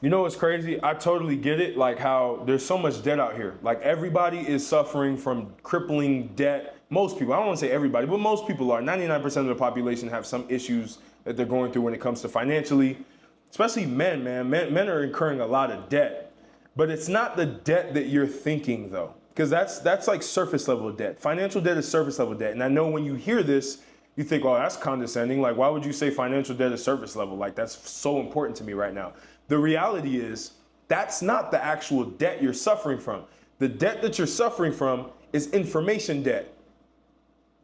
You know what's crazy? I totally get it. Like how there's so much debt out here. Like everybody is suffering from crippling debt. Most people, I don't want to say everybody, but most people are. 99% of the population have some issues that they're going through when it comes to financially, especially men, man. Men are incurring a lot of debt, but it's not the debt that you're thinking though, because that's like surface level debt. Financial debt is surface level debt. And I know when you hear this, you think, oh, that's condescending. Like, why would you say financial debt is surface level? Like, that's so important to me right now. The reality is that's not the actual debt you're suffering from. The debt that you're suffering from is information debt.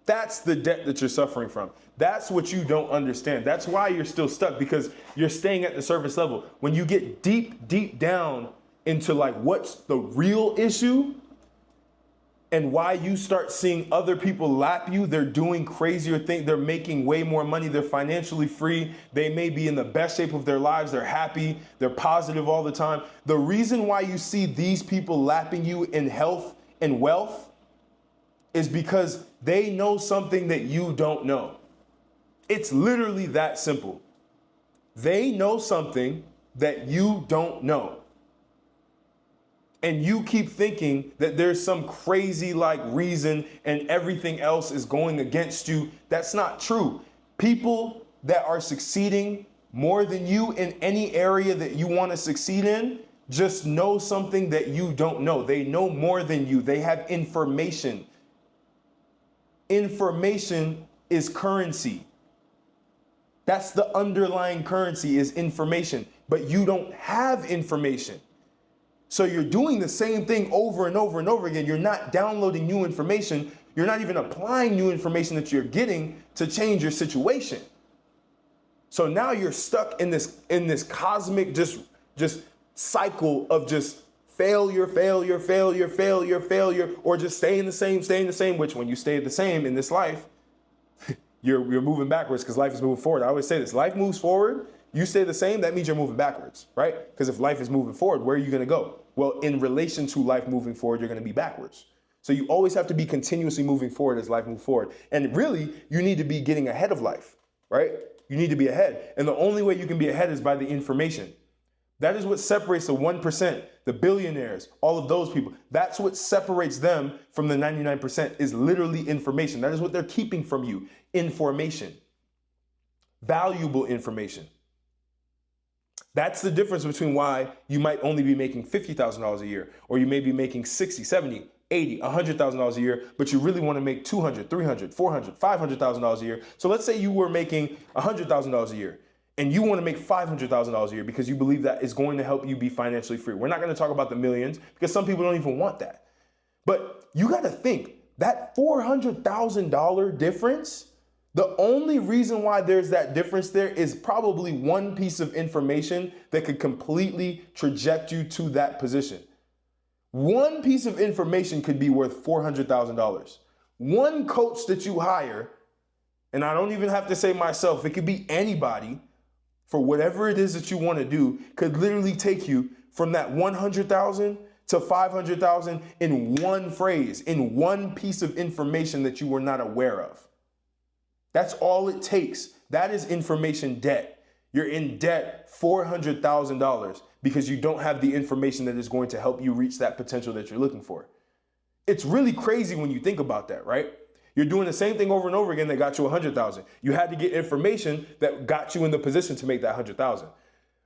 That's the debt that you're suffering from. That's what you don't understand. That's why you're still stuck, because you're staying at the surface level. When you get deep, deep down into like what's the real issue, and why you start seeing other people lap you, they're doing crazier things, they're making way more money, they're financially free, they may be in the best shape of their lives, they're happy, they're positive all the time. The reason why you see these people lapping you in health and wealth is because they know something that you don't know. It's literally that simple. They know something that you don't know. And you keep thinking that there's some crazy like reason and everything else is going against you. That's not true. People that are succeeding more than you in any area that you want to succeed in just know something that you don't know. They know more than you. They have information. Information is currency. That's the underlying currency, is information. But you don't have information. So you're doing the same thing over and over and over again. You're not downloading new information. You're not even applying new information that you're getting to change your situation. So now you're stuck in this cosmic just cycle of just failure, failure, failure, failure, failure, or just staying the same, which when you stay the same in this life, you're moving backwards, because life is moving forward. I always say this, life moves forward. You stay the same, that means you're moving backwards, right? Because if life is moving forward, where are you gonna go? Well, in relation to life moving forward, you're gonna be backwards. So you always have to be continuously moving forward as life moves forward. And really, you need to be getting ahead of life, right? You need to be ahead. And the only way you can be ahead is by the information. That is what separates the 1%, the billionaires, all of those people. That's what separates them from the 99%, is literally information. That is what they're keeping from you, information, valuable information. That's the difference between why you might only be making $50,000 a year, or you may be making $60,000, $70,000, $80,000, $100,000 a year, but you really want to make $200,000, $300,000, $400,000, $500,000 a year. So let's say you were making $100,000 a year and you want to make $500,000 a year because you believe that is going to help you be financially free. We're not going to talk about the millions because some people don't even want that. But you got to think that $400,000 difference, the only reason why there's that difference there is probably one piece of information that could completely traject you to that position. One piece of information could be worth $400,000. One coach that you hire, and I don't even have to say myself, it could be anybody, for whatever it is that you want to do, could literally take you from that 100,000 to 500,000 in one phrase, in one piece of information that you were not aware of. That's all it takes. That is information debt. You're in debt $400,000 because you don't have the information that is going to help you reach that potential that you're looking for. It's really crazy when you think about that, right? You're doing the same thing over and over again that got you 100,000. You had to get information that got you in the position to make that 100,000.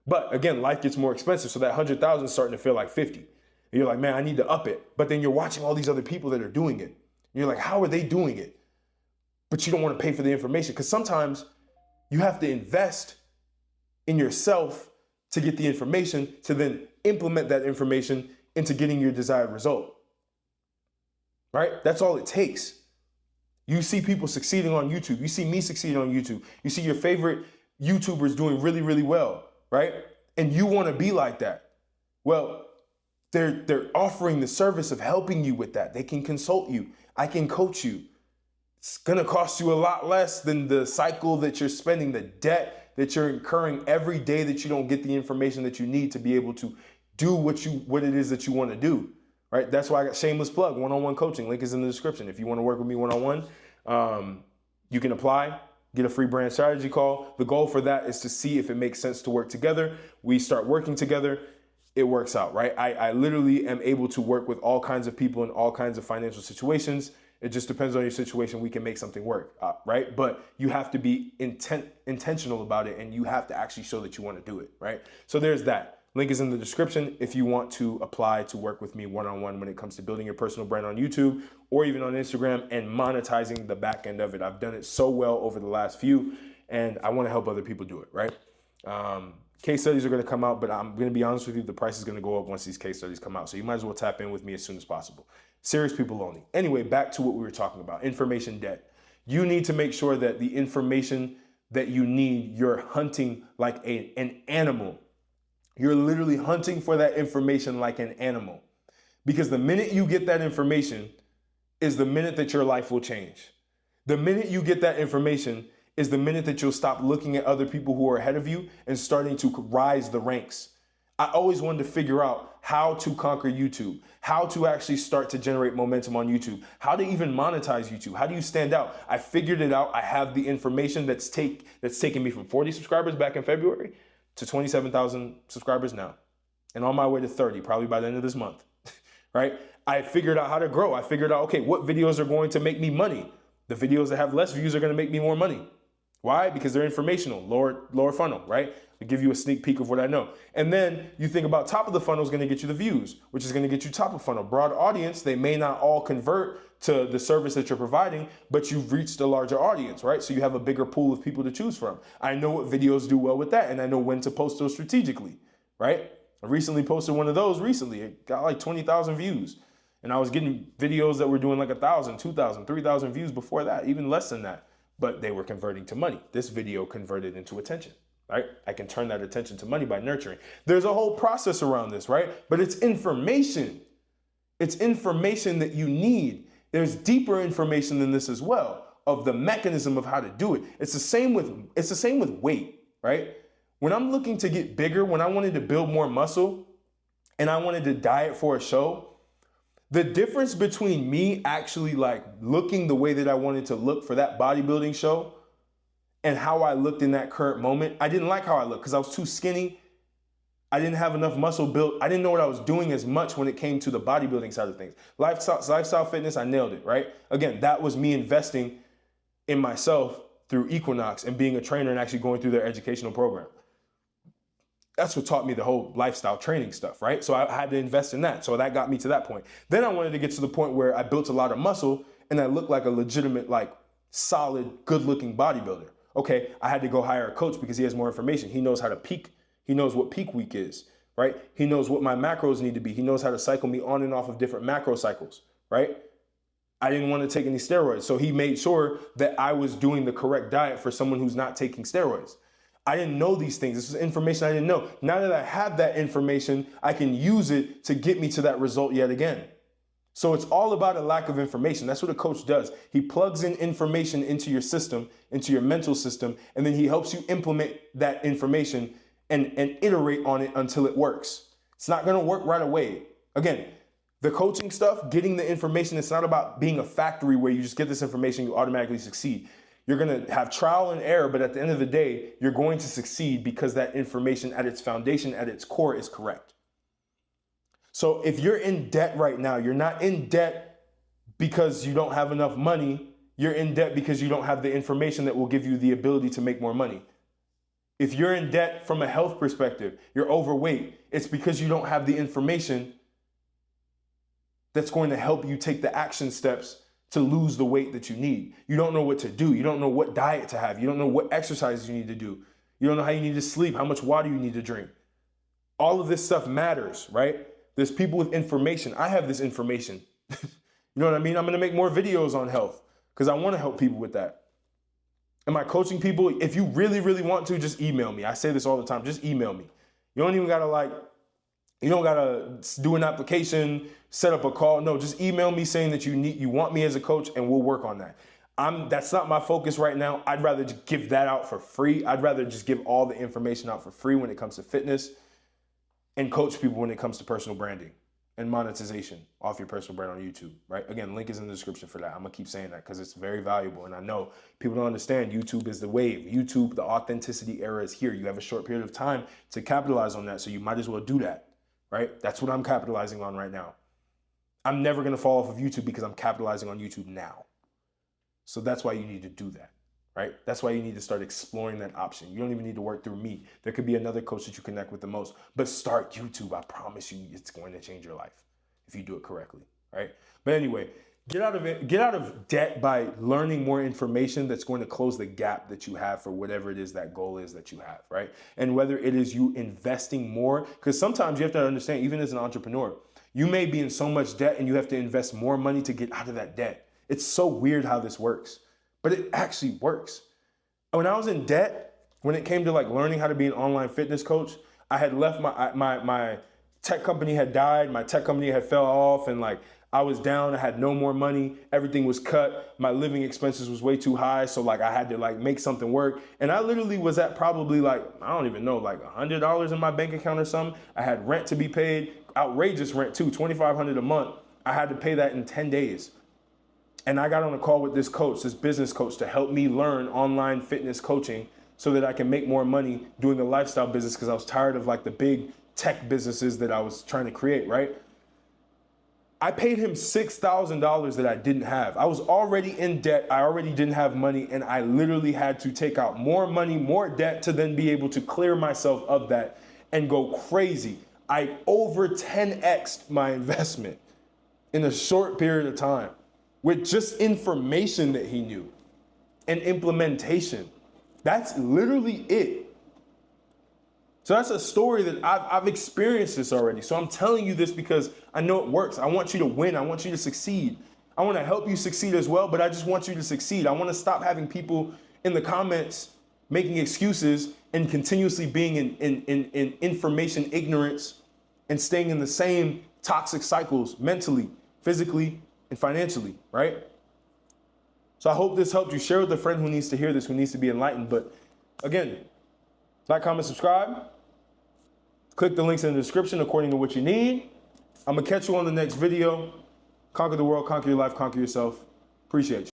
But again, life gets more expensive, so that 100,000 is starting to feel like 50. And you're like, man, I need to up it. But then you're watching all these other people that are doing it. And you're like, how are they doing it? But you don't want to pay for the information, because sometimes you have to invest in yourself to get the information, to then implement that information into getting your desired result. Right? That's all it takes. You see people succeeding on YouTube. You see me succeeding on YouTube. You see your favorite YouTubers doing really, really well, right? And you want to be like that. Well, they're offering the service of helping you with that. They can consult you. I can coach you. It's going to cost you a lot less than the cycle that you're spending, the debt that you're incurring every day that you don't get the information that you need to be able to do what it is that you want to do, right? That's why I got shameless plug, one-on-one coaching. Link is in the description. If you want to work with me one-on-one, you can apply, get a free brand strategy call. The goal for that is to see if it makes sense to work together. We start working together. It works out, right? I literally am able to work with all kinds of people in all kinds of financial situations. It just depends on your situation. We can make something work, right? But you have to be intentional about it, and you have to actually show that you want to do it, right? So there's that. Link is in the description if you want to apply to work with me one-on-one when it comes to building your personal brand on YouTube or even on Instagram and monetizing the back end of it. I've done it so well over the last few, and I want to help other people do it, right? Case studies are going to come out, but I'm going to be honest with you, the price is going to go up once these case studies come out. So you might as well tap in with me as soon as possible. Serious people only. Anyway, back to what we were talking about, information debt. You need to make sure that the information that you need, you're hunting like an animal. You're literally hunting for that information like an animal. Because the minute you get that information is the minute that your life will change. The minute you get that information is the minute that you'll stop looking at other people who are ahead of you and starting to rise the ranks. I always wanted to figure out how to conquer YouTube, how to actually start to generate momentum on YouTube, how to even monetize YouTube. How do you stand out? I figured it out. I have the information that's taken me from 40 subscribers back in February to 27,000 subscribers now, and on my way to 30, probably by the end of this month, right? I figured out how to grow. I figured out, okay, what videos are going to make me money? The videos that have less views are going to make me more money. Why? Because they're informational, lower funnel, right? To give you a sneak peek of what I know. And then you think about top of the funnel is going to get you the views, which is going to get you top of funnel. Broad audience, they may not all convert to the service that you're providing, but you've reached a larger audience, right? So you have a bigger pool of people to choose from. I know what videos do well with that, and I know when to post those strategically, right? I recently posted one of those recently. It got like 20,000 views. And I was getting videos that were doing like 1,000, 2,000, 3,000 views before that, even less than that. But they were converting to money. This video converted into attention, right? I can turn that attention to money by nurturing. There's a whole process around this, right? But it's information. It's information that you need. There's deeper information than this as well, of the mechanism of how to do it. It's the same with weight, right? When I'm looking to get bigger, when I wanted to build more muscle and I wanted to diet for a show, the difference between me actually like looking the way that I wanted to look for that bodybuilding show and how I looked in that current moment, I didn't like how I looked because I was too skinny. I didn't have enough muscle built. I didn't know what I was doing as much when it came to the bodybuilding side of things. Lifestyle fitness, I nailed it, right? Again, that was me investing in myself through Equinox and being a trainer and actually going through their educational program. That's what taught me the whole lifestyle training stuff, right? So I had to invest in that. So that got me to that point. Then I wanted to get to the point where I built a lot of muscle and I looked like a legitimate, like solid, good looking bodybuilder. Okay, I had to go hire a coach because he has more information. He knows how to peak. He knows what peak week is, right? He knows what my macros need to be. He knows how to cycle me on and off of different macro cycles, right? I didn't want to take any steroids. So he made sure that I was doing the correct diet for someone who's not taking steroids. I didn't know these things. This was information I didn't know. Now that I have that information, I can use it to get me to that result yet again. So it's all about a lack of information. That's what a coach does. He plugs in information into your system, into your mental system, and then he helps you implement that information and iterate on it until it works. It's not gonna work right away. Again, the coaching stuff, getting the information, it's not about being a factory where you just get this information, you automatically succeed. You're gonna have trial and error, but at the end of the day, you're going to succeed because that information at its foundation, at its core is correct. So if you're in debt right now, you're not in debt because you don't have enough money, you're in debt because you don't have the information that will give you the ability to make more money. If you're in debt from a health perspective, you're overweight, it's because you don't have the information that's going to help you take the action steps to lose the weight that you need. You don't know what to do. You don't know what diet to have. You don't know what exercises you need to do. You don't know how you need to sleep, how much water you need to drink. All of this stuff matters, right? There's people with information. I have this information. You know what I mean? I'm gonna make more videos on health because I wanna help people with that. Am I coaching people? If you really, really want to, just email me. I say this all the time, just email me. You don't even gotta you don't gotta do an application, set up a call. No, just email me saying that you want me as a coach and we'll work on that. That's not my focus right now. I'd rather just give that out for free. I'd rather just give all the information out for free when it comes to fitness and coach people when it comes to personal branding. and monetization off your personal brand on YouTube, right? Again, link is in the description for that. I'm gonna keep saying that because it's very valuable. And I know people don't understand YouTube is the wave. YouTube, the authenticity era is here. You have a short period of time to capitalize on that. So you might as well do that, right? That's what I'm capitalizing on right now. I'm never gonna fall off of YouTube because I'm capitalizing on YouTube now. So that's why you need to do that, right? That's why you need to start exploring that option. You don't even need to work through me. There could be another coach that you connect with the most, but start YouTube. I promise you it's going to change your life if you do it correctly, right? But anyway, get out of debt by learning more information that's going to close the gap that you have for whatever it is that goal is that you have, right? And whether it is you investing more, because sometimes you have to understand, even as an entrepreneur, you may be in so much debt and you have to invest more money to get out of that debt. It's so weird how this works, but it actually works. When I was in debt, when it came to like learning how to be an online fitness coach, I had left my tech company had died, my tech company had fell off, and like I was down, I had no more money, everything was cut, my living expenses was way too high, so like I had to like make something work. And I literally was at probably like, I don't even know, like $100 in my bank account or something. I had rent to be paid, outrageous rent too, $2,500 a month. I had to pay that in 10 days. And I got on a call with this coach, this business coach, to help me learn online fitness coaching so that I can make more money doing the lifestyle business, because I was tired of like the big tech businesses that I was trying to create, right? I paid him $6,000 that I didn't have. I was already in debt. I already didn't have money, and I literally had to take out more money, more debt to then be able to clear myself of that and go crazy. I over 10x'd my investment in a short period of time, with just information that he knew and implementation. That's literally it. So that's a story that I've experienced this already. So I'm telling you this because I know it works. I want you to win. I want you to succeed. I want to help you succeed as well, but I just want you to succeed. I want to stop having people in the comments making excuses and continuously being in information ignorance and staying in the same toxic cycles mentally, physically, and financially, right? So I hope this helped you. Share with a friend who needs to hear this, who needs to be enlightened. But again, like, comment, subscribe. Click the links in the description according to what you need. I'm gonna catch you on the next video. Conquer the world, conquer your life, conquer yourself. Appreciate you.